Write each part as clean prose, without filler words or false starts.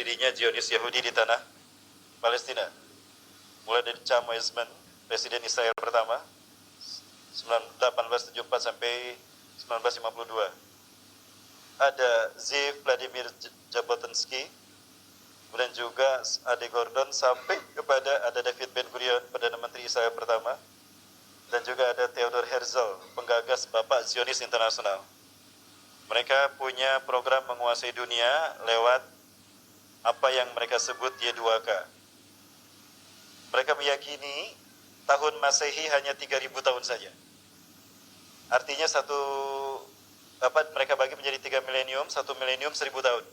berdirinya Zionis Yahudi di tanah Palestina. Mulai dari Chaim Weizmann, Presiden Israel pertama, 1874 sampai 1952. Ada Zeev Vladimir Jabotinsky, kemudian juga Ade Gordon, sampai kepada ada David Ben-Gurion, Perdana Menteri Israel pertama, dan juga ada Theodor Herzl, penggagas Bapak Zionis Internasional. Mereka punya program menguasai dunia lewat apa yang mereka sebut Y2K. Mereka meyakini tahun Masehi hanya 3000 tahun saja. Artinya mereka bagi menjadi 3 milenium, 1 milenium 1000 tahun.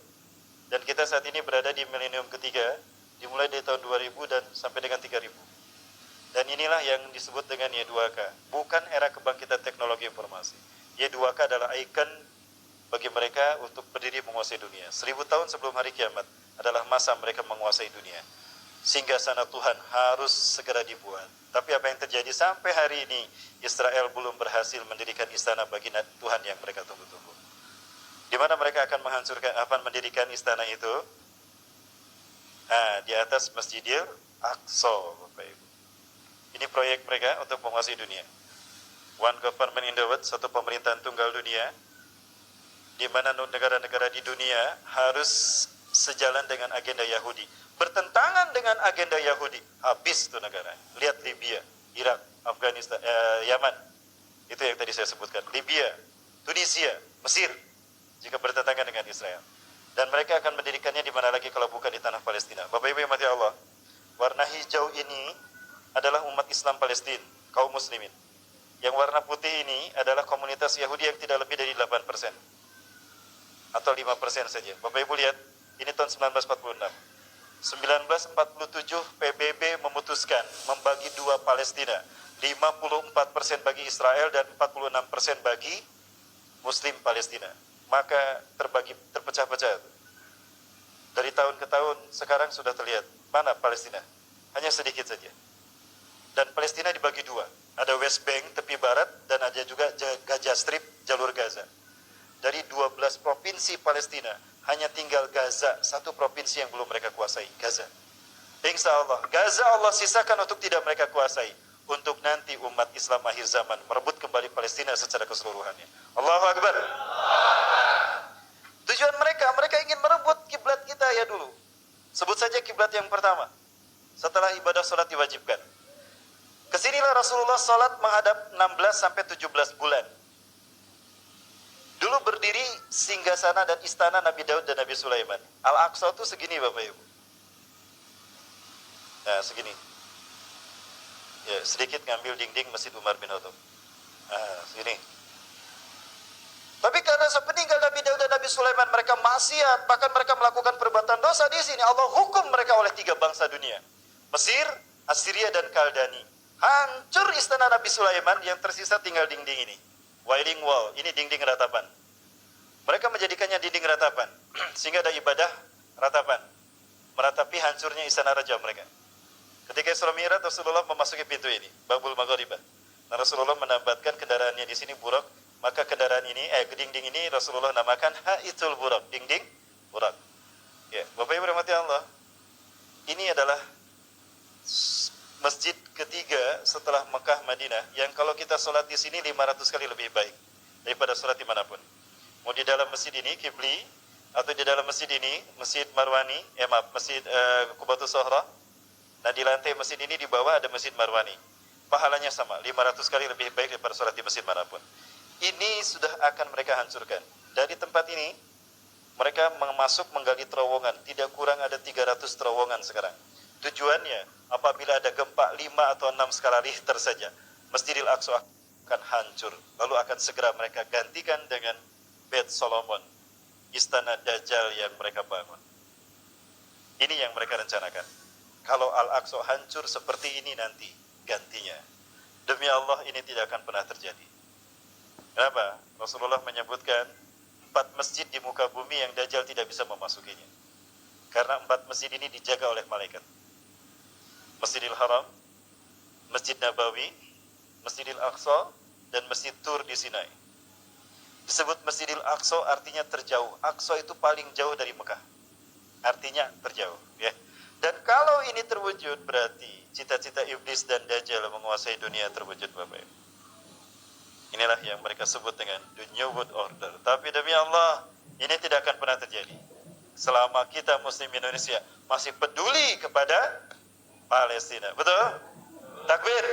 Dan kita saat ini berada di milenium ketiga, dimulai dari tahun 2000 dan sampai dengan 3000. Dan inilah yang disebut dengan Y2K, bukan era kebangkitan teknologi informasi. Y2K adalah ikon bagi mereka untuk berdiri menguasai dunia. 1000 tahun sebelum hari kiamat adalah masa mereka menguasai dunia. Singgasana Tuhan harus segera dibuat. Tapi apa yang terjadi sampai hari ini, Israel belum berhasil mendirikan istana bagi Tuhan yang mereka tunggu-tunggu. Di mana mereka akan mendirikan istana itu? Di atas Masjidil Aqsa, Bapak Ibu. Ini proyek mereka untuk menguasai dunia. One government in the world, satu pemerintahan tunggal dunia, di mana negara-negara di dunia harus sejalan dengan agenda Yahudi. Bertentangan dengan agenda Yahudi, habis itu negara. Lihat Libya, Irak, Afghanistan, Yaman. Itu yang tadi saya sebutkan. Libya, Tunisia, Mesir, jika bertentangan dengan Israel. Dan mereka akan mendirikannya di mana lagi kalau bukan di tanah Palestina. Bapak Ibu yang mati Allah, warna hijau ini adalah umat Islam Palestina, kaum muslimin. Yang warna putih ini adalah komunitas Yahudi yang tidak lebih dari 8%. Atau 5% saja. Bapak Ibu lihat, ini tahun 1946. 1947 PBB memutuskan membagi dua Palestina, 54% bagi Israel dan 46% bagi Muslim Palestina. Maka terpecah-pecah. Dari tahun ke tahun sekarang sudah terlihat mana Palestina, hanya sedikit saja. Dan Palestina dibagi dua, ada West Bank tepi barat dan ada juga Gaza Strip, jalur Gaza. Dari 12 provinsi Palestina, hanya tinggal Gaza, satu provinsi yang belum mereka kuasai, Gaza. Insya Allah, Gaza Allah sisakan untuk tidak mereka kuasai, untuk nanti umat Islam akhir zaman merebut kembali Palestina secara keseluruhannya. Allahu Akbar. Tujuan mereka ingin merebut kiblat kita ya dulu. Sebut saja kiblat yang pertama, setelah ibadah sholat diwajibkan. Kesinilah Rasulullah sholat menghadap 16-17 bulan. Dulu berdiri singgasana dan istana Nabi Daud dan Nabi Sulaiman. Al-Aqsa itu segini Bapak Ibu. Nah segini. Ya, sedikit ngambil dinding Masjid Umar bin Khattab. Segini. Tapi karena sepeninggal Nabi Daud dan Nabi Sulaiman mereka maksiat, bahkan mereka melakukan perbuatan dosa di sini, Allah hukum mereka oleh 3 bangsa dunia. Mesir, Assyria dan Kaldani. Hancur istana Nabi Sulaiman, yang tersisa tinggal dinding ini. Wailing wall, ini dinding ratapan. Mereka menjadikannya dinding ratapan, sehingga ada ibadah ratapan, meratapi hancurnya istana raja mereka. Ketika Isra Mi'raj, Rasulullah memasuki pintu ini, Babul Maghribah. Nah, Rasulullah menambatkan kendaraannya di sini Burak, maka kendaraan ini, dinding ini Rasulullah namakan Haitul Burak, dinding Burak. Ya, Bapak Ibu rahmati Allah, ini adalah masjid ketiga setelah Mekah Madinah yang kalau kita sholat di sini 500 kali lebih baik daripada sholat dimanapun. Mau di dalam masjid ini Kibli, atau di dalam masjid ini Masjid Marwani, Masjid Qubatus Sohra. Nah di lantai masjid ini di bawah ada Masjid Marwani. Pahalanya sama, 500 kali lebih baik daripada sholat di masjid manapun. Ini sudah akan mereka hancurkan. Dari tempat ini mereka menggali terowongan, tidak kurang ada 300 terowongan sekarang. Tujuannya, apabila ada gempa 5 atau 6 skala Richter saja, Masjidil Aqsa akan hancur. Lalu akan segera mereka gantikan dengan Bait Solomon, istana Dajjal yang mereka bangun. Ini yang mereka rencanakan. Kalau Al-Aqsa hancur seperti ini nanti gantinya. Demi Allah ini tidak akan pernah terjadi. Kenapa? Rasulullah menyebutkan 4 masjid di muka bumi yang Dajjal tidak bisa memasukinya. Karena 4 masjid ini dijaga oleh malaikat. Masjidil Haram, Masjid Nabawi, Masjidil Aqsa, dan Masjid Tur di Sinai. Disebut Masjidil Aqsa artinya terjauh. Aqsa itu paling jauh dari Mekah. artinya terjauh. Ya. Dan kalau ini terwujud, berarti cita-cita iblis dan Dajjal menguasai dunia terwujud, Bapak Ibu. Inilah yang mereka sebut dengan the New World Order. Tapi demi Allah, ini tidak akan pernah terjadi selama kita Muslim Indonesia masih peduli kepada Palestina. Betul? Takbir.